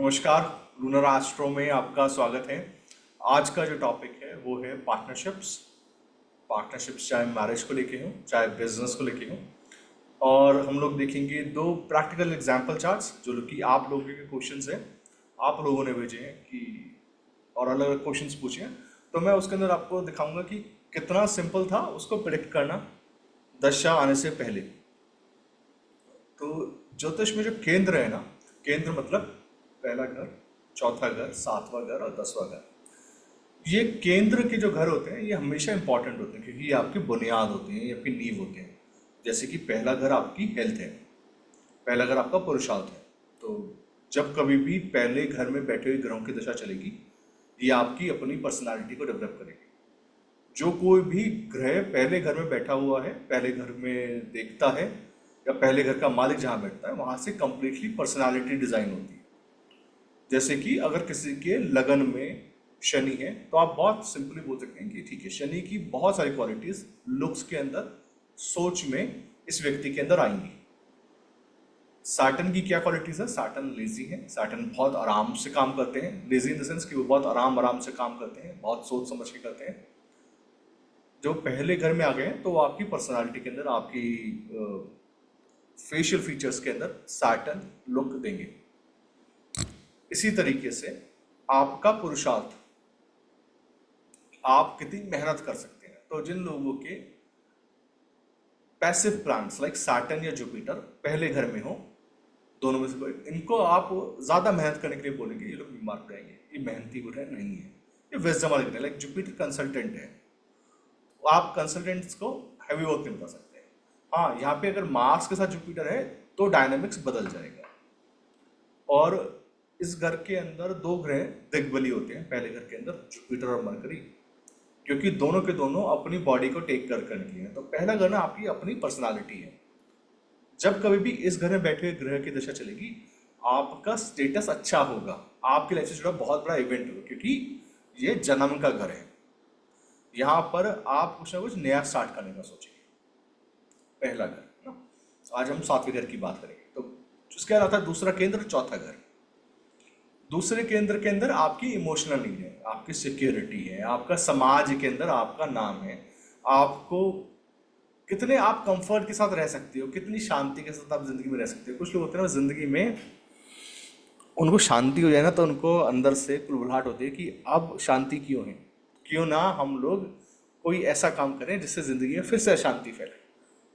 नमस्कार। Lunar astro में आपका स्वागत है। आज का जो टॉपिक है वो है पार्टनरशिप्स। पार्टनरशिप्स चाहे मैरिज को लेके हो चाहे बिजनेस को लेके हो। और हम लोग देखेंगे दो प्रैक्टिकल एग्जाम्पल चार्ट्स जो कि आप लोगों के क्वेश्चंस हैं, आप लोगों ने भेजे हैं कि और अलग अलग क्वेश्चंस पूछे हैं। तो मैं उसके अंदर आपको दिखाऊंगा कि कितना सिंपल था उसको प्रिडिक्ट करना दशा आने से पहले। तो ज्योतिष में जो केंद्र है ना, केंद्र मतलब पहला घर, चौथा घर, सातवां घर और 10वां घर। ये केंद्र के जो घर होते हैं ये हमेशा इंपॉर्टेंट होते हैं क्योंकि ये आपकी बुनियाद होती हैं, ये आपकी नींव होते हैं। जैसे कि पहला घर आपकी हेल्थ है, पहला घर आपका पुरुषार्थ है। तो जब कभी भी पहले घर में बैठे हुए ग्रहों की दशा चलेगी, ये आपकी अपनी पर्सनालिटी को डेवलप करेगी। जो कोई भी ग्रह पहले घर में बैठा हुआ है, पहले घर में देखता है या पहले घर का मालिक जहाँ बैठता है वहां से कंप्लीटली पर्सनालिटी डिजाइन होती है। जैसे कि अगर किसी के लगन में शनि है तो आप बहुत सिंपली बोल सकते हैं कि ठीक है, शनि की बहुत सारी क्वालिटीज लुक्स के अंदर, सोच में इस व्यक्ति के अंदर आएंगी। सैटर्न की क्या क्वालिटीज है? सैटर्न लेजी है, सैटर्न बहुत आराम से काम करते हैं। लेजी इन द सेंस कि वो बहुत आराम आराम से काम करते हैं, बहुत सोच समझ के करते हैं। जो पहले घर में आ गए हैं तो वो आपकी पर्सनालिटी के अंदर, आपकी फेशियल फीचर्स के अंदर सैटर्न लुक देंगे। इसी तरीके से आपका पुरुषार्थ, आप कितनी मेहनत कर सकते हैं। तो जिन लोगों के पैसिव प्लान्स लाइक सैटर्न या जुपिटर पहले घर में हो, दोनों में से कोई, इनको आप ज्यादा मेहनत करने के लिए बोलेंगे, ये लोग बीमार पड़ेंगे, ये मेहनती ग्रह नहीं है, ये विजडम वाले ग्रह। लाइक जुपिटर कंसल्टेंट है, तो आप कंसल्टेंट्स को हैवी वर्क नहीं बता सकते। हाँ, यहाँ पे अगर मार्स के साथ जुपिटर है तो डायनामिक्स बदल जाएगा। और इस घर के अंदर दो ग्रह दिग्बली होते हैं पहले घर के अंदर, जुपिटर और मरकरी, क्योंकि दोनों के दोनों अपनी बॉडी को टेक कर करने के लिए हैं। तो पहला घर ना आपकी अपनी पर्सनालिटी है। जब कभी भी इस घर में बैठे हुए ग्रह की दशा चलेगी, आपका स्टेटस अच्छा होगा, आपकी लाइफ से जुड़ा बहुत बड़ा इवेंट होगा, क्योंकि ये जन्म का घर है। यहाँ पर आप कुछ ना कुछ नया स्टार्ट करने का सोचेंगे। पहला घर ना, आज हम सातवें घर की बात करेंगे। तो उसके अलावा दूसरा केंद्र, चौथा घर। दूसरे केंद्र के अंदर आपकी इमोशनल नीड है, आपकी सिक्योरिटी है, आपका समाज के अंदर आपका नाम है, आपको कितने आप कंफर्ट के साथ रह सकते हो, कितनी शांति के साथ आप जिंदगी में रह सकते हो। कुछ लोग होते हैं ना जिंदगी में, उनको शांति हो जाए ना तो उनको अंदर से कुलबुलाहट होती है कि अब शांति क्यों है, क्यों ना हम लोग कोई ऐसा काम करें जिससे जिंदगी में फिर से अशांति फैले।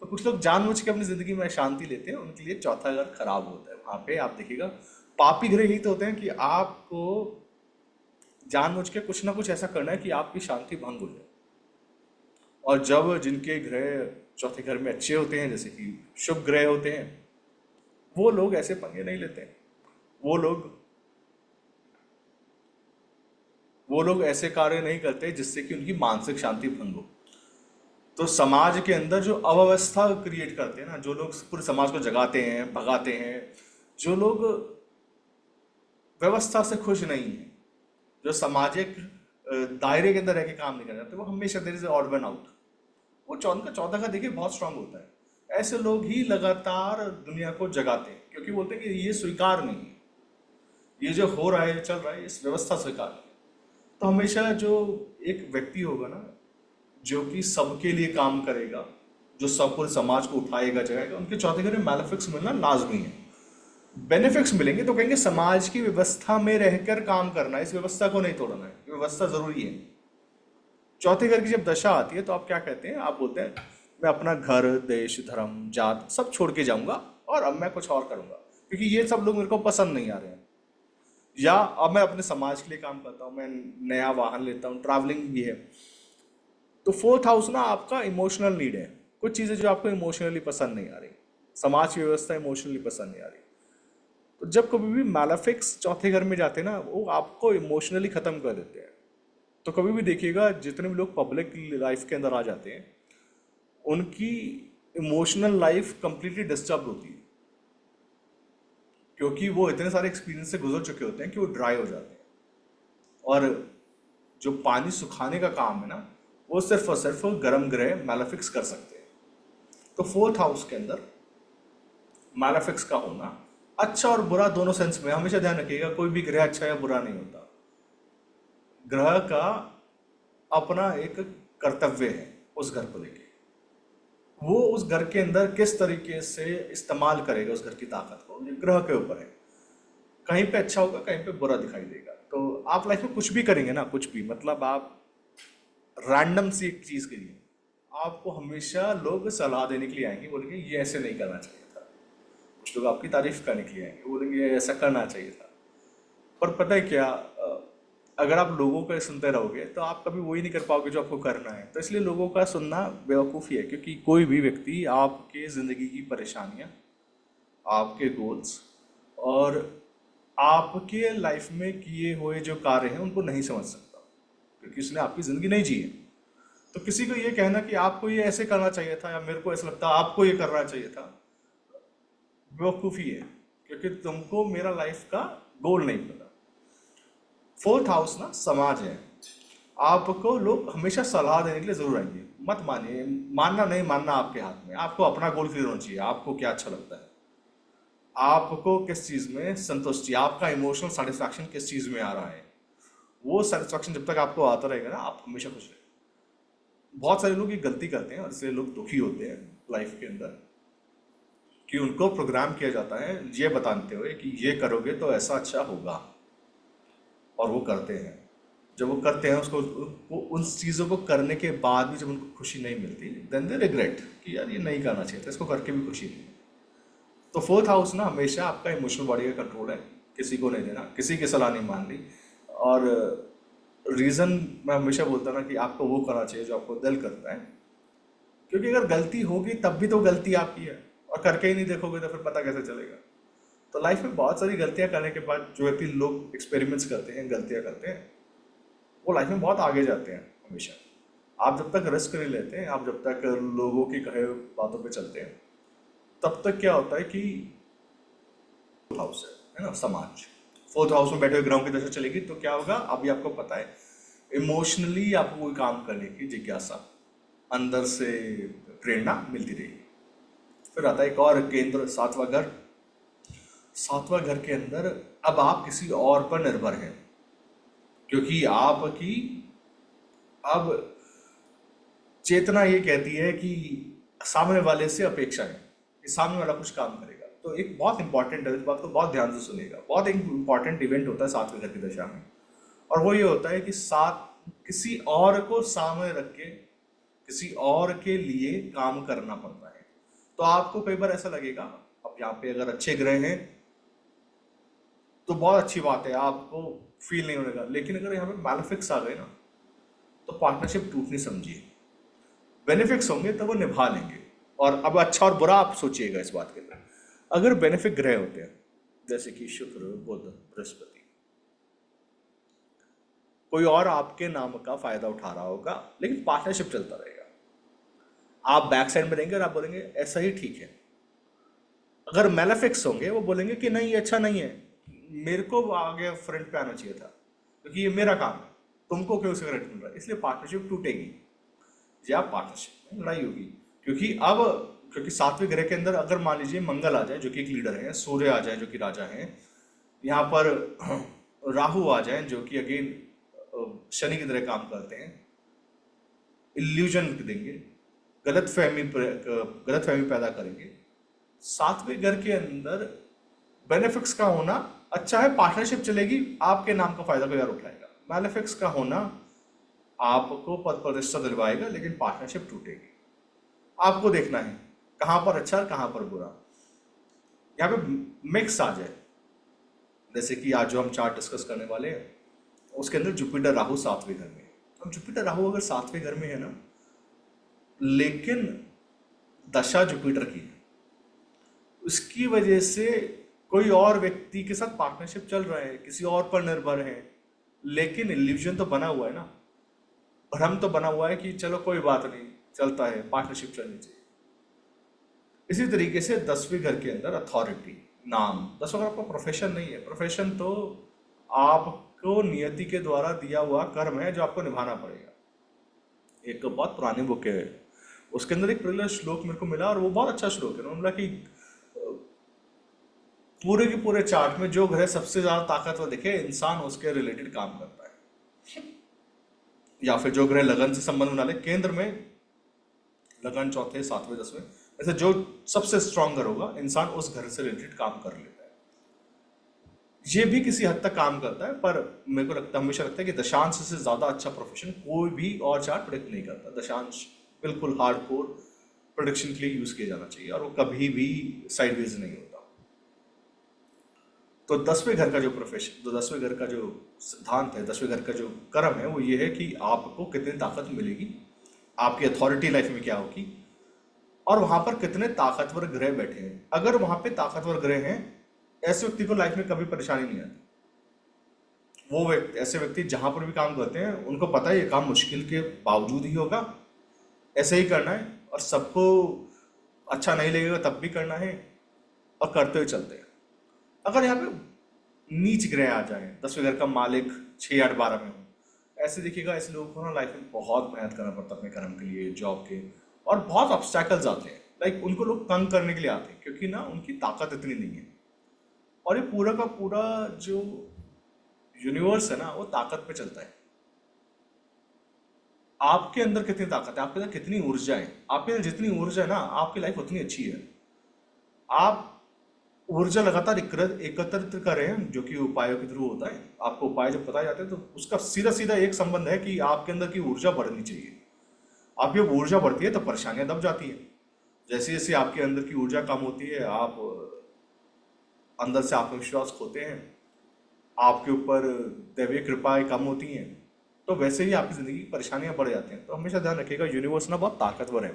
तो कुछ लोग जानबूझ के अपनी जिंदगी में अशांति लेते हैं, उनके लिए चौथा घर खराब होता है। वहां पे आप देखिएगा पापी ग्रह यही तो होते हैं कि आपको जानबूझ के कुछ ना कुछ ऐसा करना है कि आपकी शांति भंग हो जाए। और जब जिनके ग्रह चौथे घर में अच्छे होते हैं, जैसे कि शुभ ग्रह होते हैं, वो लोग ऐसे पंगे नहीं लेते हैं। वो लोग वो लोग ऐसे कार्य नहीं करते जिससे कि उनकी मानसिक शांति भंग हो। तो समाज के अंदर जो अव्यवस्था क्रिएट करते हैं ना, जो लोग पूरे समाज को जगाते हैं, भगाते हैं, जो लोग व्यवस्था से खुश नहीं है, जो सामाजिक दायरे के अंदर रह के काम नहीं करना चाहते, वो हमेशा there is odd one out. वो चौथा चौथा का देखिए बहुत स्ट्रांग होता है। ऐसे लोग ही लगातार दुनिया को जगाते हैं, क्योंकि बोलते हैं कि ये स्वीकार नहीं है, ये जो हो रहा है, चल रहा है, इस व्यवस्था स्वीकार नहीं है। तो हमेशा जो एक व्यक्ति होगा ना, जो कि सबके लिए काम करेगा, जो सब पूरे समाज को उठाएगा जगाएगा, उनके चौथे घर में मैलेफिक्स मिलना लाजमी है। बेनिफिट्स मिलेंगे तो कहेंगे समाज की व्यवस्था में रहकर काम करना है, इस व्यवस्था को नहीं तोड़ना है, व्यवस्था जरूरी है। चौथे घर की जब दशा आती है तो आप क्या कहते हैं? आप बोलते हैं मैं अपना घर, देश, धर्म, जात सब छोड़ के जाऊंगा और अब मैं कुछ और करूंगा, क्योंकि ये सब लोग मेरे को पसंद नहीं आ रहे हैं। या अब मैं अपने समाज के लिए काम करता हूँ, मैं नया वाहन लेता हूँ, ट्रैवलिंग भी है। तो फोर्थ हाउस ना आपका इमोशनल नीड है, कुछ चीजें जो आपको इमोशनली पसंद नहीं आ रही, समाज की व्यवस्था इमोशनली पसंद नहीं आ रही। तो जब कभी भी मैलेफिक्स चौथे घर में जाते हैं ना, वो आपको इमोशनली खत्म कर देते हैं। तो कभी भी देखिएगा जितने भी लोग पब्लिक लाइफ के अंदर आ जाते हैं, उनकी इमोशनल लाइफ कंप्लीटली डिस्टर्ब होती है, क्योंकि वो इतने सारे एक्सपीरियंस से गुजर चुके होते हैं कि वो ड्राई हो जाते हैं। और जो पानी सुखाने का काम है ना, वो सिर्फ और सिर्फ गर्म ग्रह मैलेफिक्स कर सकते हैं। तो फोर्थ हाउस के अंदर मैलेफिक्स का होना अच्छा और बुरा दोनों सेंस में हमेशा ध्यान रखिएगा, कोई भी ग्रह अच्छा या बुरा नहीं होता। ग्रह का अपना एक कर्तव्य है उस घर को लेके, वो उस घर के अंदर किस तरीके से इस्तेमाल करेगा उस घर की ताकत को, ये ग्रह के ऊपर है। कहीं पे अच्छा होगा, कहीं पे बुरा दिखाई देगा। तो आप लाइफ में कुछ भी करेंगे ना, कुछ भी मतलब आप रैंडम सी एक चीज करिए, आपको हमेशा लोग सलाह देने के लिए आएंगे, बोलेंगे ये ऐसे नहीं करना चाहिए था। कुछ लोग आपकी तारीफ करने के लिए आएंगे, बोलेंगे ये ऐसा करना चाहिए था। पर पता है क्या, अगर आप लोगों का सुनते रहोगे तो आप कभी वही नहीं कर पाओगे जो आपको करना है। तो इसलिए लोगों का सुनना बेवकूफ़ी है, क्योंकि कोई भी व्यक्ति आपके ज़िंदगी की परेशानियां, आपके गोल्स और आपके लाइफ में किए हुए जो कार्य हैं उनको नहीं समझ सकता, क्योंकि उसने आपकी ज़िंदगी नहीं जी है। तो किसी को ये कहना कि आपको ये ऐसे करना चाहिए था या मेरे को ऐसा लगता है आपको ये करना चाहिए था, बेवकूफ़ी है, क्योंकि तुमको मेरा लाइफ का गोल नहीं पता। फोर्थ हाउस ना समाज है। आपको लोग हमेशा सलाह देने के लिए जरूर आएंगे, मत मानिए, मानना नहीं मानना आपके हाथ में। आपको अपना गोल क्लियर होना चाहिए, आपको क्या अच्छा लगता है, आपको किस चीज में संतुष्टि, आपका इमोशनल सेटिस्फैक्शन किस चीज में आ रहा है। वो सेटिस्फैक्शन जब तक आपको आता रहेगा ना, आप हमेशा खुश रहेंगे। बहुत सारे लोग ये गलती करते हैं और इसलिए लोग दुखी होते हैं लाइफ के अंदर, कि उनको प्रोग्राम किया जाता है ये बताते हुए कि ये करोगे तो ऐसा अच्छा होगा, और वो करते हैं। जब वो करते हैं उसको, वो उन चीज़ों को करने के बाद भी जब उनको खुशी नहीं मिलती, देन दे रिग्रेट कि यार ये नहीं करना चाहिए था, इसको करके भी खुशी नहीं। तो फोर्थ हाउस ना हमेशा आपका इमोशनल बॉडी का कंट्रोल है, किसी को नहीं देना, किसी की सलाह नहीं माननी। और रीज़न मैं हमेशा बोलता ना कि आपको वो करना चाहिए जो आपको दिल करता है, क्योंकि अगर गलती होगी तब भी तो गलती आपकी है, और करके ही नहीं देखोगे तो फिर पता कैसे चलेगा। तो लाइफ में बहुत सारी गलतियां करने के बाद जो व्यक्ति लोग एक्सपेरिमेंट्स करते हैं, गलतियां करते हैं, वो लाइफ में बहुत आगे जाते हैं हमेशा। आप जब तक रिस्क नहीं लेते हैं, आप जब तक लोगों की कहे बातों पे चलते हैं, तब तक क्या होता है कि फोर्थ हाउस है ना, समाज। फोर्थ हाउस में बैठे हुए ग्रहों की दशा चलेगी तो क्या होगा, अभी आपको पता है, इमोशनली आपको कोई काम करने की जिज्ञासा, अंदर से प्रेरणा मिलती रहेगी। फिर आता है एक और केंद्र, सातवां घर। सातवां घर के अंदर अब आप किसी और पर निर्भर हैं, क्योंकि आपकी अब चेतना ये कहती है कि सामने वाले से अपेक्षा है कि सामने वाला कुछ काम करेगा। तो एक बहुत इंपॉर्टेंट है, इस बात को बहुत ध्यान से सुनिएगा, बहुत एक इंपॉर्टेंट इवेंट होता है सातवें घर की दशा में, और वो ये होता है कि सात किसी और को सामने रख के किसी और के लिए काम करना पड़ता है। तो आपको कई बार ऐसा लगेगा, अब यहाँ पे अगर अच्छे ग्रह हैं तो बहुत अच्छी बात है, आपको फील नहीं होगा। लेकिन अगर यहाँ पे मैलेफिक्स आ गए ना, तो पार्टनरशिप टूटनी समझिए। बेनिफिक्स होंगे तो वो निभा लेंगे। और अब अच्छा और बुरा आप सोचिएगा इस बात के अंदर, अगर बेनिफिक ग्रह होते हैं जैसे कि शुक्र, बुध, बृहस्पति, कोई और आपके नाम का फायदा उठा रहा होगा, लेकिन पार्टनरशिप चलता रहेगा। आप बैक साइड में रहेंगे और आप बोलेंगे ऐसा ही ठीक है। अगर मेलेफिक्स होंगे वो बोलेंगे कि नहीं ये अच्छा नहीं है, मेरे को आगे फ्रंट पे आना चाहिए था, क्योंकि ये मेरा काम है, तुमको क्यों उसका क्रेडिट मिल रहा है। इसलिए पार्टनरशिप टूटेगी या पार्टनरशिप में लड़ाई होगी। क्योंकि अब, क्योंकि सातवें ग्रह के अंदर अगर मान लीजिए मंगल आ जाए जो कि एक लीडर है, सूर्य आ जाए जो कि राजा है, यहाँ पर राहु आ जाए जो कि अगेन शनि की तरह काम करते हैं, इल्यूजन देंगे, गलत फहमी पैदा करेंगे। सातवें घर के अंदर बेनिफिक्स का होना अच्छा है, पार्टनरशिप चलेगी, आपके नाम का फायदा कोई और उठाएगा। मैलेफिक्स का होना आपको पद प्रतिष्ठा दिलवाएगा, लेकिन पार्टनरशिप टूटेगी। आपको देखना है कहाँ पर अच्छा और कहाँ पर बुरा। यहाँ पे मिक्स आ जाए, जैसे कि आज जो हम चार्ट डिस्कस करने वाले हैं उसके अंदर जुपिटर राहु सातवें घर में है। अब जुपिटर राहु अगर सातवें घर में है ना, लेकिन दशा जुपिटर की है, उसकी वजह से कोई और व्यक्ति के साथ पार्टनरशिप चल रहा है, किसी और पर निर्भर है, लेकिन इल्यूजन तो बना हुआ है ना, भ्रम तो बना हुआ है कि चलो कोई बात नहीं, चलता है, पार्टनरशिप चलनी चाहिए। इसी तरीके से दसवें घर के अंदर अथॉरिटी, नाम। दसवां घर आपका प्रोफेशन नहीं है, प्रोफेशन तो आपको नियति के द्वारा दिया हुआ कर्म है जो आपको निभाना पड़ेगा। एक बहुत पुरानी बुक है, उसके अंदर एक पर्टिकुलर श्लोक मेरे को मिला और वो बहुत अच्छा श्लोक है। उन्होंने बोला कि पूरे के पूरे चार्ट में जो ग्रह सबसे ज्यादा ताकतवर दिखे, इंसान उसके रिलेटेड काम करता है। या फिर जो ग्रह लगन से संबंध बना ले, केंद्र में लगन चौथे, सातवें, दसवें, ऐसे जो सबसे स्ट्रांग घर होगा, इंसान उस घर से रिलेटेड काम कर लेता है। ये भी किसी हद तक काम करता है, पर मेरे को लगता, हमेशा लगता है कि दशांश से ज्यादा अच्छा प्रोफेशन कोई भी और चार्ट प्रेडिक्ट नहीं करता। दशांश बिल्कुल हार्डकोर प्रोडिक्शन के लिए यूज किया जाना चाहिए, और वो कभी भी साइडवेज नहीं होता। तो दसवें घर का जो प्रोफेशन, तो दसवें घर का जो सिद्धांत है, दसवें घर का जो कर्म है, वो ये है कि आपको कितनी ताकत मिलेगी, आपकी अथॉरिटी लाइफ में क्या होगी, और वहां पर कितने ताकतवर ग्रह बैठे हैं। अगर वहां पे ताकतवर ग्रह हैं, ऐसे व्यक्ति को लाइफ में कभी परेशानी नहीं आती। वो व्यक्ति, ऐसे व्यक्ति जहां पर भी काम करते हैं, उनको पता है ये काम मुश्किल के बावजूद ही होगा, ऐसे ही करना है, और सबको अच्छा नहीं लगेगा तब भी करना है, और करते हुए चलते हैं। अगर यहाँ पे नीच ग्रह आ जाए, दसवें घर का मालिक 6, 8, 12 में हो, ऐसे देखिएगा, ऐसे लोगों को ना लाइफ में बहुत मेहनत करना पड़ता है अपने कर्म के लिए, जॉब के, और बहुत ऑब्स्टैकल्स आते हैं। लाइक उनको लोग तंग करने के लिए आते हैं, क्योंकि ना उनकी ताकत इतनी नहीं है। और ये पूरा का पूरा जो यूनिवर्स है ना, वो ताकत पे चलता है। आपके अंदर कितनी ताकत है, आपके अंदर कितनी ऊर्जा है, आपके अंदर जितनी ऊर्जा है ना, आपकी लाइफ उतनी अच्छी है। आप ऊर्जा लगातार एकत्रित कर रहे हैं, जो कि उपायों के थ्रू होता है। आपको उपाय जब बताए जाते हैं, तो उसका सीधा सीधा एक संबंध है कि आपके अंदर की ऊर्जा बढ़नी चाहिए। आपकी जब ऊर्जा बढ़ती है तो परेशानियां दब जाती हैं। जैसे जैसे आपके अंदर की ऊर्जा कम होती है, आप अंदर से आत्मविश्वास खोते हैं, आपके ऊपर दैवीय कृपाएं कम होती हैं, तो वैसे ही आपकी ज़िंदगी की परेशानियां बढ़ जाती हैं। तो हमेशा ध्यान रखिएगा, यूनिवर्स ना बहुत ताकतवर है।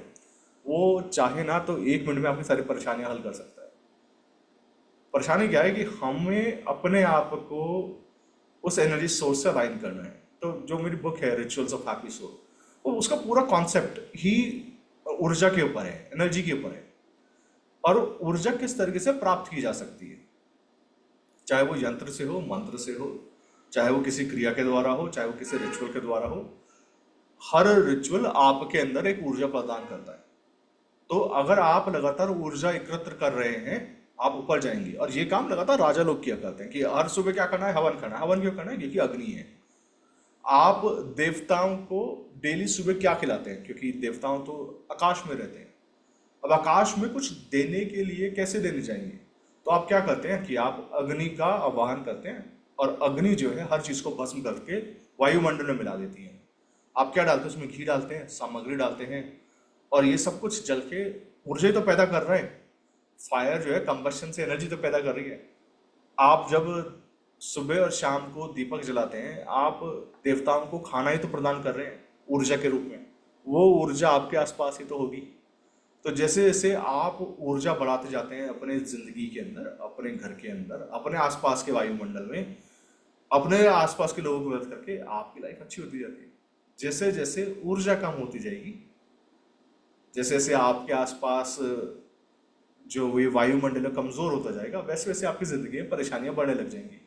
वो चाहे ना तो 1 मिनट में आपकी सारी परेशानियां हल कर सकता है। परेशानी क्या है कि हमें अपने आप को उस एनर्जी सोर्स से अलाइन करना है। तो जो मेरी बुक है रिचुअल्स ऑफ हैप्पी सोल, वो उसका पूरा कॉन्सेप्ट ही ऊर्जा के ऊपर है, एनर्जी के ऊपर है, और ऊर्जा किस तरीके से प्राप्त की जा सकती है। चाहे वो यंत्र से हो, मंत्र से हो, चाहे वो किसी क्रिया के द्वारा हो, चाहे वो किसी रिचुअल के द्वारा हो, हर रिचुअल आपके अंदर एक ऊर्जा प्रदान करता है। तो अगर आप लगातार ऊर्जा एकत्र कर रहे हैं, आप ऊपर जाएंगे। और ये काम लगातार राजा लोग किया करते हैं कि हर सुबह क्या करना है, हवन करना है। हवन क्यों करना है? क्योंकि अग्नि है। आप देवताओं को डेली सुबह क्या खिलाते हैं? क्योंकि देवताओं तो आकाश में रहते हैं। अब आकाश में कुछ देने के लिए कैसे देने जाएंगे? तो आप क्या करते हैं कि आप अग्नि का आह्वान करते हैं, और अग्नि जो है हर चीज को भस्म करके वायुमंडल में मिला देती है। आप क्या डालते हैं उसमें? घी डालते हैं, सामग्री डालते हैं, और ये सब कुछ जल के ऊर्जा ही तो पैदा कर रहे हैं। फायर जो है कंबशन से एनर्जी तो पैदा कर रही है। आप जब सुबह और शाम को दीपक जलाते हैं, आप देवताओं को खाना ही तो प्रदान कर रहे हैं ऊर्जा के रूप में। वो ऊर्जा आपके आसपास ही तो होगी। तो जैसे जैसे आप ऊर्जा बढ़ाते जाते हैं अपने जिंदगी के अंदर, अपने घर के अंदर, अपने आसपास के वायुमंडल में, अपने आसपास के लोगों की मदद करके, आपकी लाइफ अच्छी होती जाती है। जैसे जैसे ऊर्जा कम होती जाएगी, जैसे जैसे आपके आसपास जो ये वायुमंडल है कमजोर होता जाएगा, वैसे वैसे आपकी जिंदगी में परेशानियां बढ़ने लग जाएंगी।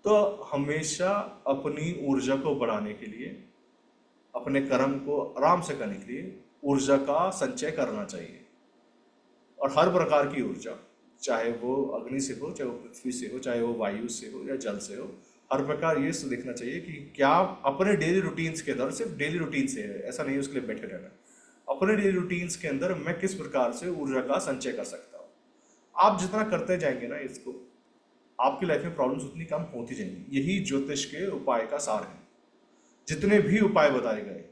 तो हमेशा अपनी ऊर्जा को बढ़ाने के लिए, अपने कर्म को आराम से करने के लिए ऊर्जा का संचय करना चाहिए। और हर प्रकार की ऊर्जा, चाहे वो अग्नि से हो, चाहे वो पृथ्वी से हो, चाहे वो वायु से हो या जल से हो, हर प्रकार ये देखना चाहिए कि क्या अपने डेली रूटीन्स के अंदर, सिर्फ डेली रूटीन से है, ऐसा नहीं है उसके लिए बैठे रहना, अपने डेली रूटीन्स के अंदर मैं किस प्रकार से ऊर्जा का संचय कर सकता हूँ। आप जितना करते जाएंगे ना इसको, आपकी लाइफ में प्रॉब्लम्स उतनी कम होती जाएंगी। यही ज्योतिष के उपाय का सार है। जितने भी उपाय बताए गए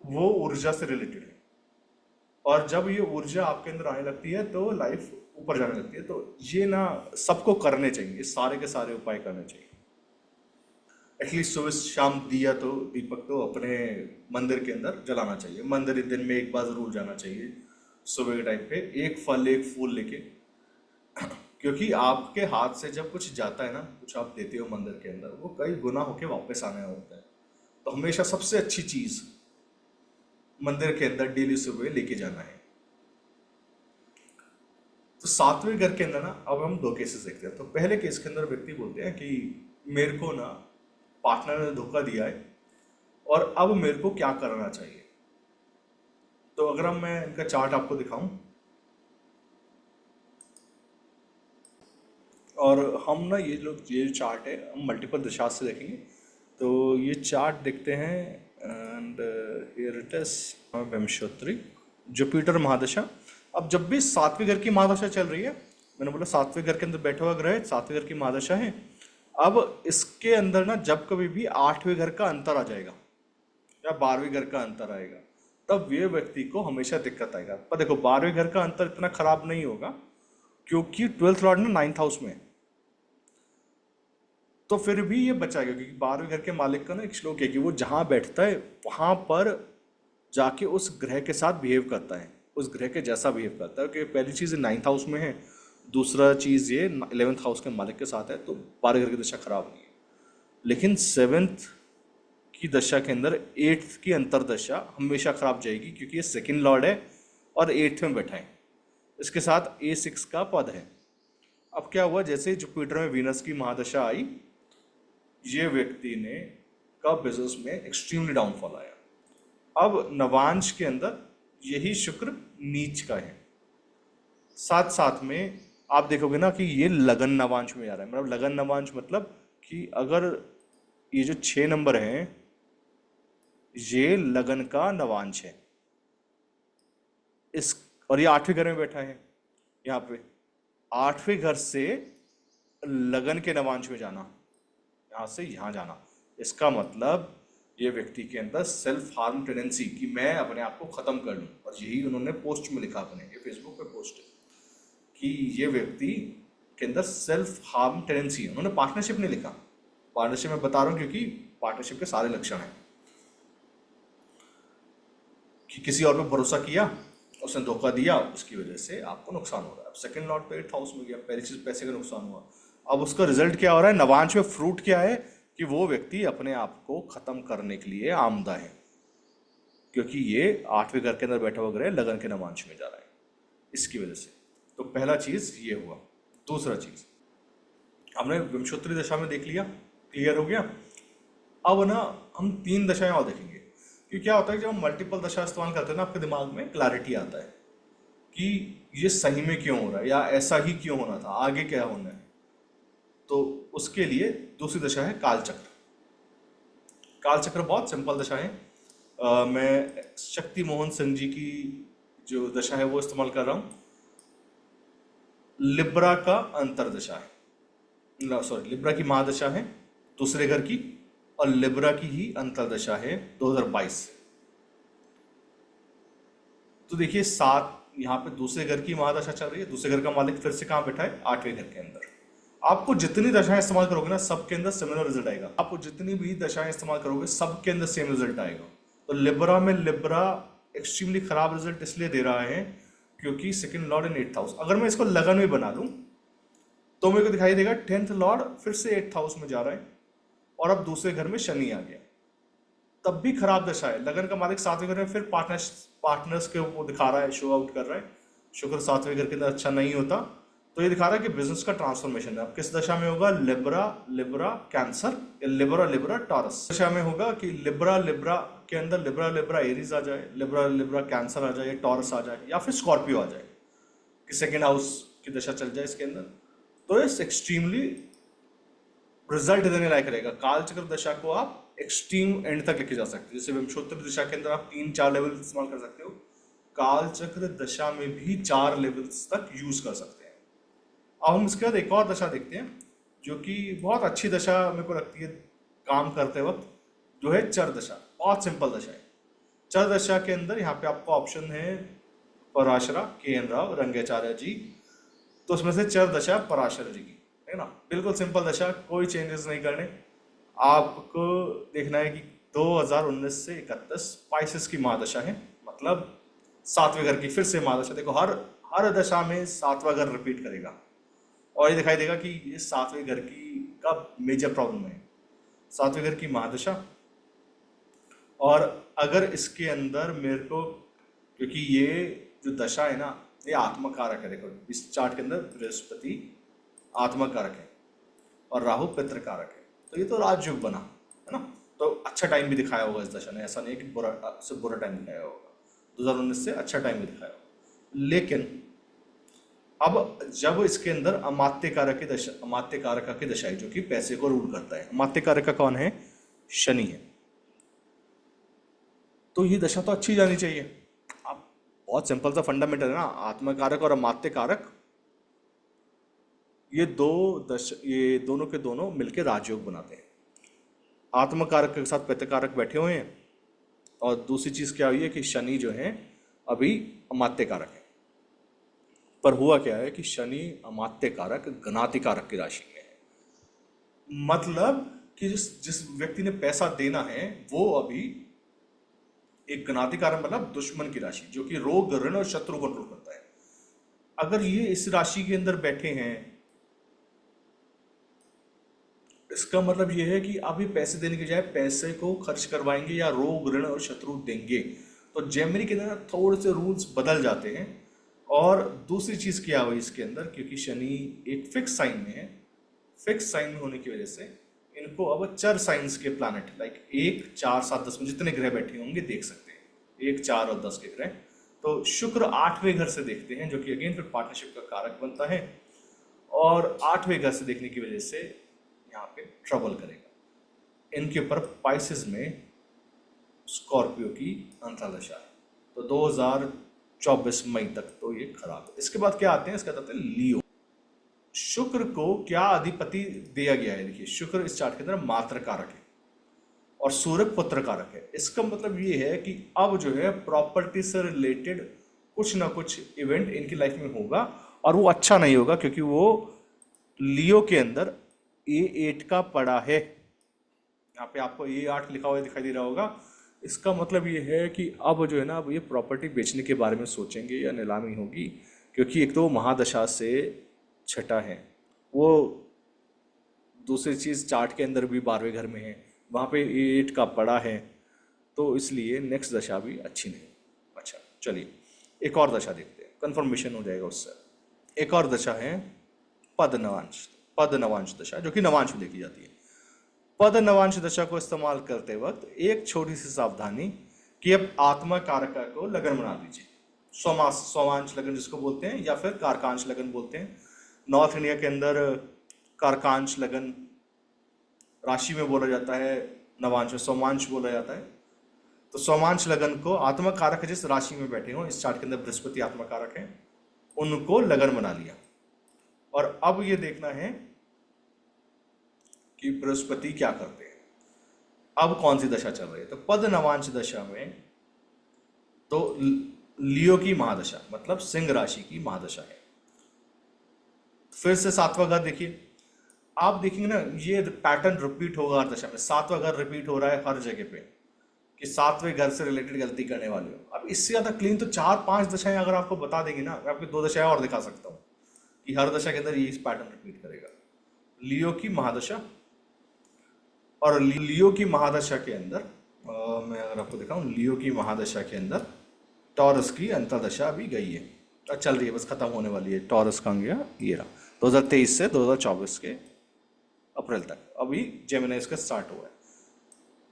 वो ऊर्जा से रिलेटेड है, और जब ये ऊर्जा आपके अंदर आने लगती है तो लाइफ ऊपर जाने लगती है। तो ये ना सबको करने चाहिए, सारे के सारे उपाय करने चाहिए। एटलीस्ट सुबह शाम दिया तो, दीपक तो अपने मंदिर के अंदर जलाना चाहिए। मंदिर दिन में एक बार जरूर जाना चाहिए, सुबह के टाइम पे, एक फल एक फूल लेके। क्योंकि आपके हाथ से जब कुछ जाता है ना, कुछ आप देते हो मंदिर के अंदर, वो कई गुना होके वापस आना होता है। तो हमेशा सबसे अच्छी चीज मंदिर के अंदर डेली सुबह लेके जाना है। तो सातवें घर के अंदर ना, अब हम 2 केसेस देखते हैं। तो पहले केस के अंदर व्यक्ति बोलते हैं कि मेरे को ना पार्टनर ने धोखा दिया है, और अब मेरे को क्या करना चाहिए। तो अगर हम मैं इनका चार्ट आपको दिखाऊं, और हम ना ये जो चार्ट है हम मल्टीपल दिशा से देखेंगे। तो ये चार्ट देखते हैं and here it is Vimshottari Jupiter mahadasha. अब जब भी सातवें घर की महादशा चल रही है, मैंने बोला सातवें घर के अंदर बैठा हुआ ग्रह सातवें घर की महादशा है। अब इसके अंदर ना जब कभी भी आठवें घर का अंतर आ जाएगा या बारहवें घर का अंतर आएगा, तब ये व्यक्ति को हमेशा दिक्कत आएगा। पर देखो 12वें घर का अंतर इतना खराब नहीं होगा क्योंकि 12th लॉर्ड ना 9th हाउस में है। तो फिर भी ये बचाएगा क्योंकि 12वें घर के मालिक का ना एक श्लोक है कि वो जहाँ बैठता है वहां पर जाके उस ग्रह के साथ बिहेव करता है, उस ग्रह के जैसा बिहेव करता है। क्योंकि पहली चीज़ 9th हाउस में है, दूसरा चीज़ ये 11th हाउस के मालिक के साथ है, तो 12वें घर की दशा खराब नहीं है। लेकिन 7th की दशा के अंदर 8th की अंतरदशा हमेशा खराब जाएगी क्योंकि ये सेकंड लॉर्ड है और 8th में बैठा है, इसके साथ A6 का पद है। अब क्या हुआ, जैसे जुपिटर में वीनस की महादशा आई, ये व्यक्ति ने का बिजनेस में एक्सट्रीमली डाउनफॉल आया। अब नवांश के अंदर यही शुक्र नीच का है, साथ साथ में आप देखोगे ना कि ये लगन नवांश में जा रहा है। मतलब लगन नवांश मतलब कि अगर ये जो 6 नंबर है ये लगन का नवांश है इस, और ये 8वें घर में बैठा है। यहाँ पे 8वें घर से लगन के नवांश में जाना, यहाँ से यहाँ जाना, इसका मतलब ये व्यक्ति के अंदर सेल्फ हार्म टेंडेंसी कि मैं अपने आप को खत्म कर लूँ। और यही उन्होंने पोस्ट में लिखा, अपने ये फेसबुक पे पोस्ट है कि ये व्यक्ति के अंदर सेल्फ हार्म टेंडेंसी है। उन्होंने पार्टनरशिप नहीं लिखा, पार्टनरशिप में बता रहा हूँ क्योंकि पार्टनरशिप के सारे लक्षण हैं कि किसी और पे भरोसा किया, उसने धोखा दिया, उसकी वजह से आपको नुकसान हो रहा है। अब सेकंड लॉर्ड पे 8th हाउस में गया, पहली चीज पैसे का नुकसान हुआ। अब उसका रिजल्ट क्या हो रहा है, नवांश में फ्रूट क्या है कि वो व्यक्ति अपने आप को खत्म करने के लिए आमदा है क्योंकि ये 8वें घर के अंदर बैठा हुआ ग्रह लगन के नवांश में जा रहा है, इसकी वजह से। तो पहला चीज ये हुआ। दूसरा चीज हमने विमशोत्तरी दशा में देख लिया, क्लियर हो गया। अब ना हम 3 दशाएं और देखेंगे कि क्या होता है जब हम मल्टीपल दशा इस्तेमाल करते हैं ना, आपके दिमाग में क्लैरिटी आता है कि ये सही में क्यों हो रहा है या ऐसा ही क्यों होना था, आगे क्या होना है। तो उसके लिए दूसरी दशा है कालचक्र। कालचक्र बहुत सिंपल दशा है। मैं शक्ति मोहन सिंह जी की जो दशा है वो इस्तेमाल कर रहा हूँ। लिब्रा का अंतरदशा है, सॉरी लिब्रा की महादशा है दूसरे घर की, और लिब्रा की ही अंतरदशा है 2022 से। तो देखिए 7 यहाँ पे दूसरे घर की महादशा चल रही है, दूसरे घर का मालिक फिर से कहाँ बैठा है, 8वें घर के अंदर। आपको जितनी दशाएं इस्तेमाल करोगे ना सबके अंदर सिमिलर रिजल्ट आएगा। आपको जितनी भी दशाएं इस्तेमाल करोगे सबके अंदर सेम रिजल्ट आएगा। तो लिब्रा में लिब्रा एक्सट्रीमली खराब रिजल्ट इसलिए दे रहा है क्योंकि सेकंड लॉर्ड इन 8th हाउस। अगर मैं इसको लगन में बना दूं तो मेरे को दिखाई देगा 10th लॉर्ड फिर से 8th हाउस में जा रहा है और अब दूसरे घर में शनि आ गया, तब भी खराब दशा है। लगन का मालिक 7वें घर में फिर पार्टनर्स के वो दिखा रहा है, शो आउट कर रहा है। शुक्र 7वें घर के अंदर अच्छा नहीं होता, तो ये दिखा रहा है कि बिजनेस का ट्रांसफॉर्मेशन है। अब किस दशा में होगा, लिब्रा लिब्रा कैंसर या लिब्रा लिब्रा टॉरस दशा में होगा कि लिब्रा लिब्रा के अंदर लिब्रा लिब्रा एरीज आ जाए, लिब्रा लिब्रा कैंसर आ जाए, टॉरस आ जाए या फिर स्कॉर्पियो आ जाए कि सेकेंड हाउस की दशा चल जाए इसके अंदर। तो इस एक्सट्रीमली रिजल्ट देने लायक रहेगा। कालचक्र दशा को आप एक्सट्रीम एंड तक लेके जा सकते हैं। जैसे विमशोत्तरी दशा के अंदर आप 3-4 लेवल इस्तेमाल कर सकते हो, कालचक्र दशा में भी 4 लेवल्स तक यूज कर सकते हैं। अब हम इसके बाद एक और दशा देखते हैं जो कि बहुत अच्छी दशा मेरे को लगती है काम करते वक्त, जो है चर दशा। बहुत सिंपल दशा है। चर दशा के अंदर यहाँ पे आपका ऑप्शन है पराशरा, KN राव, रंगाचार्य जी। तो उसमें से चर दशा पराशर जी की है ना, बिल्कुल सिंपल दशा, कोई चेंजेस नहीं करने। आपको देखना है कि 2019 से 31 स्पाइसेस की महादशा है, मतलब 7वें घर की फिर से महादशा। देखो हर दशा में 7वां घर रिपीट करेगा और ये दिखाई देगा कि ये 7वें घर की का मेजर प्रॉब्लम है, 7वें घर की महादशा। और अगर इसके अंदर मेरे को, क्योंकि ये जो दशा है ना ये आत्मा कारक है। देखो इस चार्ट के अंदर बृहस्पति आत्मा कारक है और राहु पितृ कारक है, तो ये तो राजयोग बना है ना। तो अच्छा टाइम भी दिखाया होगा इस दशा ने, ऐसा नहीं है कि बुरा टाइम दिखाया होगा। 2019 से अच्छा टाइम भी दिखाया होगा। लेकिन अब जब इसके अंदर अमात्य कारक की दशा, अमात्य कारक की दशा है जो कि पैसे को रूल करता है, अमात्य कारक कौन है? शनि है। तो ये दशा तो अच्छी जानी चाहिए। अब बहुत सिंपल सा फंडामेंटल है ना, आत्मकारक और अमात्य कारक ये दोनों के दोनों मिलकर राजयोग बनाते हैं। आत्मकारक के साथ प्रत्यकारक बैठे हुए हैं, और दूसरी चीज क्या हुई है कि शनि जो है अभी अमात्य कारक है। पर हुआ क्या है कि शनि अमात्य कारक घनाति कारक की राशि में है। मतलब कि जिस जिस व्यक्ति ने पैसा देना है वो अभी एक घनाति कारक, मतलब दुश्मन की राशि, जो कि रोग, ऋण और शत्रु कंट्रोल करता है। अगर ये इस राशि के अंदर बैठे हैं, इसका मतलब ये है कि अभी पैसे देने के बजाय पैसे को खर्च करवाएंगे या रोग, ऋण और शत्रु देंगे। तो जेमिनी के अंदर थोड़े से रूल्स बदल जाते हैं। और दूसरी चीज क्या हुई इसके अंदर, क्योंकि शनि एक फिक्स साइन में है, फिक्स साइन में होने की वजह से इनको अब चर साइंस के प्लैनेट लाइक 1, 4, 7, 10 में जितने ग्रह बैठे होंगे देख सकते हैं, 1, 4 और 10 के ग्रह। तो शुक्र 8वें घर से देखते हैं, जो कि अगेन फिर पार्टनरशिप का कारक बनता है, और 8वें घर से देखने की वजह से यहाँ पे ट्रबल करेगा। इनके ऊपर पाइसेस में स्कॉर्पियो की अंतर्दशा है, तो 2024 मई तक तो ये खराब है। इसके बाद क्या आते हैं, इसके बाद आते हैं लियो। शुक्र को क्या अधिपति दिया गया है? देखिए, शुक्र इस चार्ट के अंदर मात्र कारक है और सूर्य पुत्र कारक है। इसका मतलब ये है कि अब जो है प्रॉपर्टी से रिलेटेड कुछ ना कुछ इवेंट इनकी लाइफ में होगा, और वो अच्छा नहीं होगा, क्योंकि वो लियो के अंदर A8 का पड़ा है। यहाँ पे आपको A8 लिखा हुआ दिखाई दे रहा होगा। इसका मतलब ये है कि अब जो है ना, अब ये प्रॉपर्टी बेचने के बारे में सोचेंगे या नीलामी होगी, क्योंकि एक तो वो महादशा से छठा है, वो दूसरी चीज़ चार्ट के अंदर भी 12वें घर में है, वहाँ पे A8 का पड़ा है, तो इसलिए नेक्स्ट दशा भी अच्छी नहीं। अच्छा चलिए एक और दशा देखते हैं, कंफर्मेशन हो जाएगा उससे। एक और दशा है पद नवांश दशा, जो कि नवांश में देखी जाती है। पद नवांश दशा को इस्तेमाल करते वक्त एक छोटी सी सावधानी कि अब आत्मा कारका को लगन बना दीजिए। सोमांश लगन जिसको बोलते हैं, या फिर कारकांश लगन बोलते हैं। नॉर्थ इंडिया के अंदर कारकांश लगन राशि में बोला जाता है, नवांश में सोमांश बोला जाता है। तो सोमांश लगन को आत्मा कारक जिस राशि में बैठे हो, इस चार्ट के अंदर बृहस्पति आत्मा कारक है, उनको लगन बना लिया। और अब ये देखना है कि बृहस्पति क्या करते हैं, अब कौन सी दशा चल रही है। तो पद नवांश दशा में तो लियो की महादशा, मतलब सिंह राशि की महादशा है। फिर से 7वां घर देखिए, आप देखेंगे ना ये पैटर्न रिपीट होगा हर दशा में। 7वां घर रिपीट हो रहा है हर जगह पे, कि 7वें घर से रिलेटेड गलती करने वाले हो। अब इससे ज्यादा क्लीन तो 4-5 दशाएं अगर आपको बता देंगे ना, मैं आपको 2 दशाएं और दिखा सकता हूँ कि हर दशा के अंदर ये इस पैटर्न रिपीट करेगा। लियो की महादशा, और लियो की महादशा के अंदर मैं अगर आपको दिखाऊं, लियो की महादशा के अंदर टॉरस की अंतर्दशा अभी गई है, चल रही है, बस खत्म होने वाली है। टॉरस का गया ये रहा 2023 से 2024 के अप्रैल तक, अभी जेमिनी का स्टार्ट हुआ है।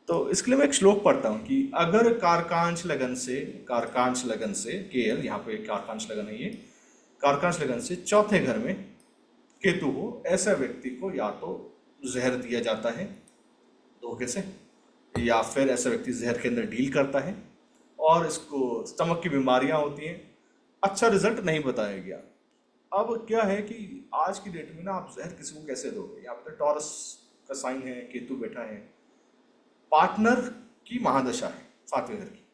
तो इसके लिए मैं एक श्लोक पढ़ता हूँ कि अगर कारकांश लगन से केएल, यहाँ पे कारकांश लगन है, ये कारकांश लगन से चौथे घर में केतु हो, ऐसा व्यक्ति को या तो जहर दिया जाता है धोखे से, या फिर ऐसा व्यक्ति जहर के अंदर डील करता है और इसको स्टमक की बीमारियां होती हैं। अच्छा रिजल्ट नहीं बताया गया। अब क्या है कि आज की डेट में ना आप जहर किसी को कैसे दोगे? यहाँ पे टॉरस का साइन है, केतु बैठा है, पार्टनर की महादशा है 7वें घर की,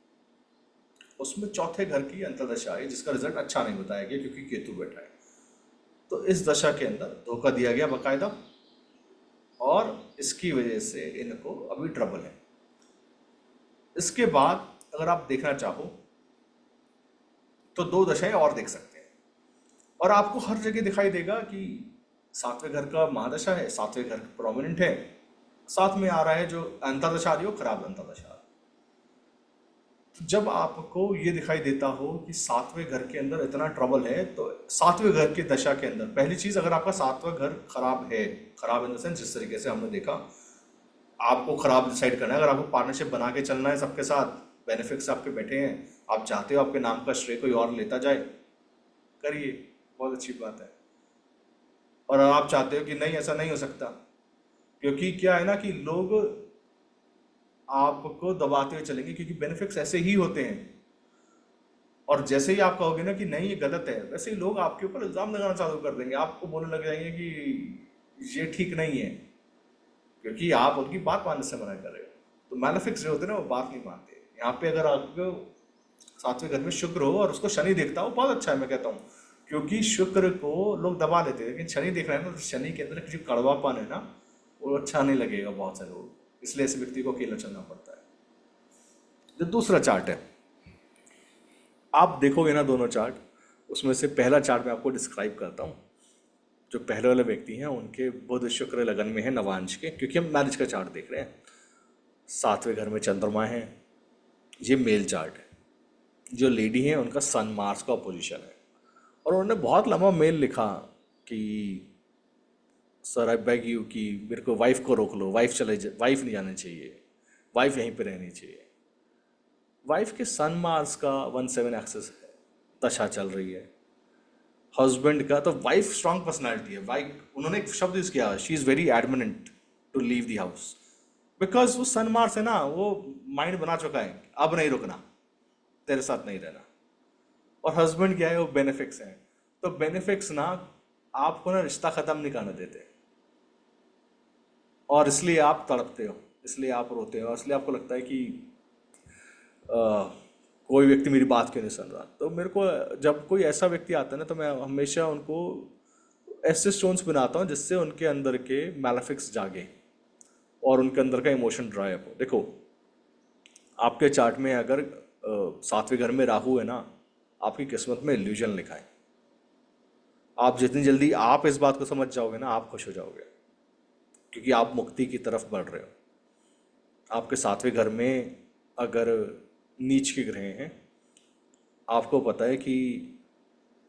उसमें चौथे घर की अंतर्दशा है, जिसका रिजल्ट अच्छा नहीं बताया गया क्योंकि केतु बैठा है। तो इस दशा के अंदर धोखा दिया गया बाकायदा, और इसकी वजह से इनको अभी ट्रबल है। इसके बाद अगर आप देखना चाहो तो 2 दशाएं और देख सकते हैं, और आपको हर जगह दिखाई देगा कि 7वें घर का महादशा है, 7वें घर प्रोमिनेंट है, साथ में आ रहा है जो अंतर्दशा आ रही हो, खराब अंतर्दशा। तो जब आपको ये दिखाई देता हो कि 7वें घर के अंदर इतना ट्रबल है, तो 7वें घर की दशा के अंदर पहली चीज, अगर आपका 7वां घर खराब है, खराब इन द सेंस जिस तरीके से हमने देखा, आपको खराब डिसाइड करना है। अगर आपको पार्टनरशिप बना के चलना है सबके साथ, बेनिफिट्स आपके बैठे हैं, आप चाहते हो आपके नाम का श्रेय कोई और लेता जाए, करिए, बहुत अच्छी बात है। और आप चाहते हो कि नहीं, ऐसा नहीं हो सकता, क्योंकि क्या है ना कि लोग आपको दबाते हुए चलेंगे, क्योंकि बेनिफिट्स ऐसे ही होते हैं। और जैसे ही आप कहोगे ना कि नहीं ये गलत है, वैसे ही लोग आपके ऊपर इल्जाम लगाना चालू कर देंगे, आपको बोलने लग जाएंगे कि ये ठीक नहीं है, क्योंकि आप उनकी बात मानने से मना कर रहे हो। तो मैलेफिक्स जो होते हैं ना, वो बात नहीं मानते। यहाँ पे अगर आपको सातवें घर में शुक्र हो और उसको शनि देखता हो, बहुत अच्छा है, मैं कहता हूँ, क्योंकि शुक्र को लोग दबा देते हैं, लेकिन शनि देख रहे हैं ना, तो शनि के अंदर जो कड़वापन है ना, वो अच्छा नहीं लगेगा बहुत सारे लोग, इसलिए ऐसे व्यक्ति को अकेला चलना पड़ता है। जो दूसरा चार्ट है, आप देखोगे ना दोनों चार्ट, उसमें से पहला चार्ट मैं आपको डिस्क्राइब करता हूँ। जो पहले वाले व्यक्ति हैं उनके बुध शुक्र लगन में है नवांश के, क्योंकि हम मैरिज का चार्ट देख रहे हैं। सातवें घर में चंद्रमा है, ये मेल चार्ट है। जो लेडी है उनका सन मार्स का पोजीशन है, और उन्होंने बहुत लंबा मेल लिखा कि सर आई बेग यू कि मेरे को वाइफ को रोक लो, वाइफ नहीं जानी चाहिए, वाइफ यहीं पे रहनी चाहिए। वाइफ के सन मार्स का 17 एक्सेस है, दशा चल रही है। हस्बैंड का तो वाइफ स्ट्रांग पर्सनालिटी है, वाइफ उन्होंने एक शब्द यूज किया, she is very dominant to leave the house, because वो सन मार्स है ना, वो माइंड बना चुका है अब नहीं रुकना, तेरे साथ नहीं रहना। और हस्बैंड क्या है, वो बेनिफिक्स हैं। तो बेनिफिक्स ना आपको ना रिश्ता ख़त्म नहीं करने देते, और इसलिए आप तड़पते हो, इसलिए आप रोते हो, और इसलिए आपको लगता है कि कोई व्यक्ति मेरी बात क्यों नहीं सुन रहा। तो मेरे को जब कोई ऐसा व्यक्ति आता है ना, तो मैं हमेशा उनको ऐसे स्टोन्स बनाता हूँ जिससे उनके अंदर के मैलेफिक्स जागे और उनके अंदर का इमोशन ड्राई अप हो। देखो, आपके चार्ट में अगर सातवें घर में राहु है ना, आपकी किस्मत में इल्यूजन लिखा है। आप जितनी जल्दी आप इस बात को समझ जाओगे ना, आप खुश हो जाओगे, क्योंकि आप मुक्ति की तरफ बढ़ रहे हो। आपके सातवें घर में अगर नीच के ग्रह हैं, आपको पता है कि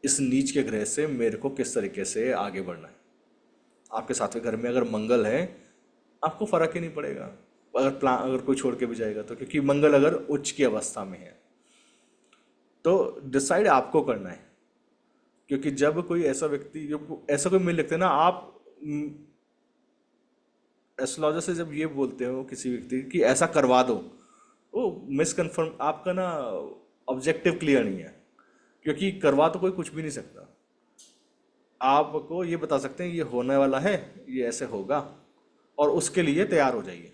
इस नीच के ग्रह से मेरे को किस तरीके से आगे बढ़ना है। आपके सातवें घर में अगर मंगल है, आपको फर्क ही नहीं पड़ेगा अगर कोई छोड़ के भी जाएगा तो, क्योंकि मंगल अगर उच्च की अवस्था में है। तो डिसाइड आपको करना है, क्योंकि जब कोई ऐसा व्यक्ति, जो ऐसा कोई मिल लिखते हैं ना, आप एस्ट्रोलॉजर से जब ये बोलते हो किसी व्यक्ति कि ऐसा करवा दो, वो मिसकन्फर्म, आपका ना ऑब्जेक्टिव क्लियर नहीं है, क्योंकि करवा तो कोई कुछ भी नहीं सकता। आपको ये बता सकते हैं ये होने वाला है, ये ऐसे होगा, और उसके लिए तैयार हो जाइए।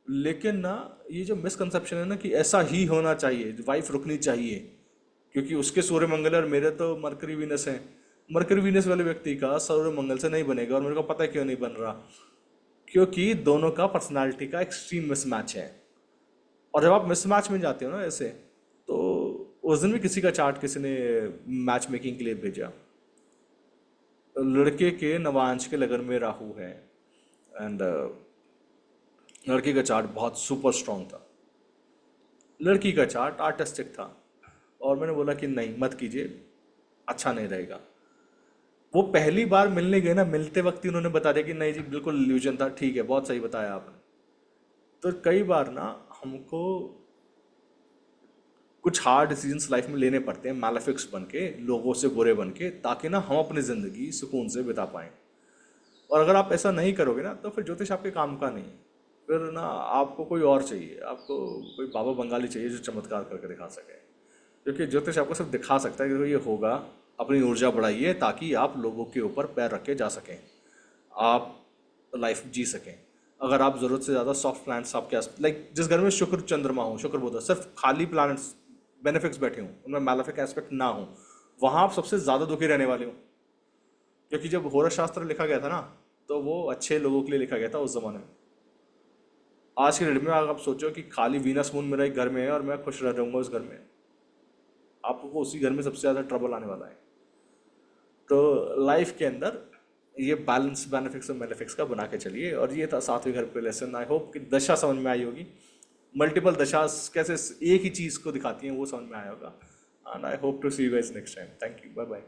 लेकिन ना ये जो मिसकंसेप्शन है ना कि ऐसा ही होना चाहिए, वाइफ रुकनी चाहिए, क्योंकि उसके सूर्य मंगल है और मेरे तो मरकरी वीनस है, मरकरी वीनस वाले व्यक्ति का सूर्य मंगल से नहीं बनेगा। और मेरे को पता है क्यों नहीं बन रहा, क्योंकि दोनों का पर्सनालिटी का एक्सट्रीम मिसमैच है। और जब आप मिसमैच में जाते हो ना ऐसे, तो उस दिन भी किसी का चार्ट किसी ने मैच मेकिंग के लिए भेजा, लड़के के नवांश के लगन में राहु है, एंड लड़की का चार्ट बहुत सुपर स्ट्रांग था, लड़की का चार्ट आर्टिस्टिक था। और मैंने बोला कि नहीं, मत कीजिए, अच्छा नहीं रहेगा। वो पहली बार मिलने गए ना, मिलते वक्त ही उन्होंने बता दिया कि नहीं जी बिल्कुल इल्यूजन था। ठीक है, बहुत सही बताया आपने। तो कई बार ना हमको कुछ हार्ड डिसीजंस लाइफ में लेने पड़ते हैं, मैलेफिक्स बन के, लोगों से बुरे बन के, ताकि ना हम अपनी ज़िंदगी सुकून से बिता पाएँ। और अगर आप ऐसा नहीं करोगे ना, तो फिर ज्योतिष आपके काम का नहीं है। फिर ना आपको कोई और चाहिए, आपको कोई बाबा बंगाली चाहिए जो चमत्कार करके दिखा सके, क्योंकि ज्योतिष आपको सिर्फ दिखा सकता है कि ये होगा। अपनी ऊर्जा बढ़ाइए ताकि आप लोगों के ऊपर पैर रख के जा सकें, आप लाइफ जी सकें। अगर आप ज़रूरत से ज़्यादा सॉफ्ट प्लैनेट्स आपके आस, लाइक जिस घर में शुक्र चंद्रमा हो, शुक्र बुध, सिर्फ खाली प्लैनेट्स बेनिफिक्स बैठे हों, उनमें मैलेफिक एस्पेक्ट ना हो, वहाँ आप सबसे ज़्यादा दुखी रहने वाले हो। क्योंकि जब होरा शास्त्र लिखा गया था ना, तो वो अच्छे लोगों के लिए लिखा गया था उस ज़माने में। आज के डेट में अगर आप सोचो कि खाली वीनस मून मेरा एक घर में है और मैं खुश रह रहूँगा उस घर में, आपको उसी घर में सबसे ज़्यादा ट्रबल आने वाला है। तो लाइफ के अंदर ये बैलेंस बेनिफिक्स और मेलेफिक्स का बना के चलिए। और ये था सातवें घर पे लेसन। आई होप कि दशा समझ में आई होगी, मल्टीपल दशा कैसे एक ही चीज़ को दिखाती हैं वो समझ में आया होगा। And I hope to see you guys next time. Thank you, bye bye.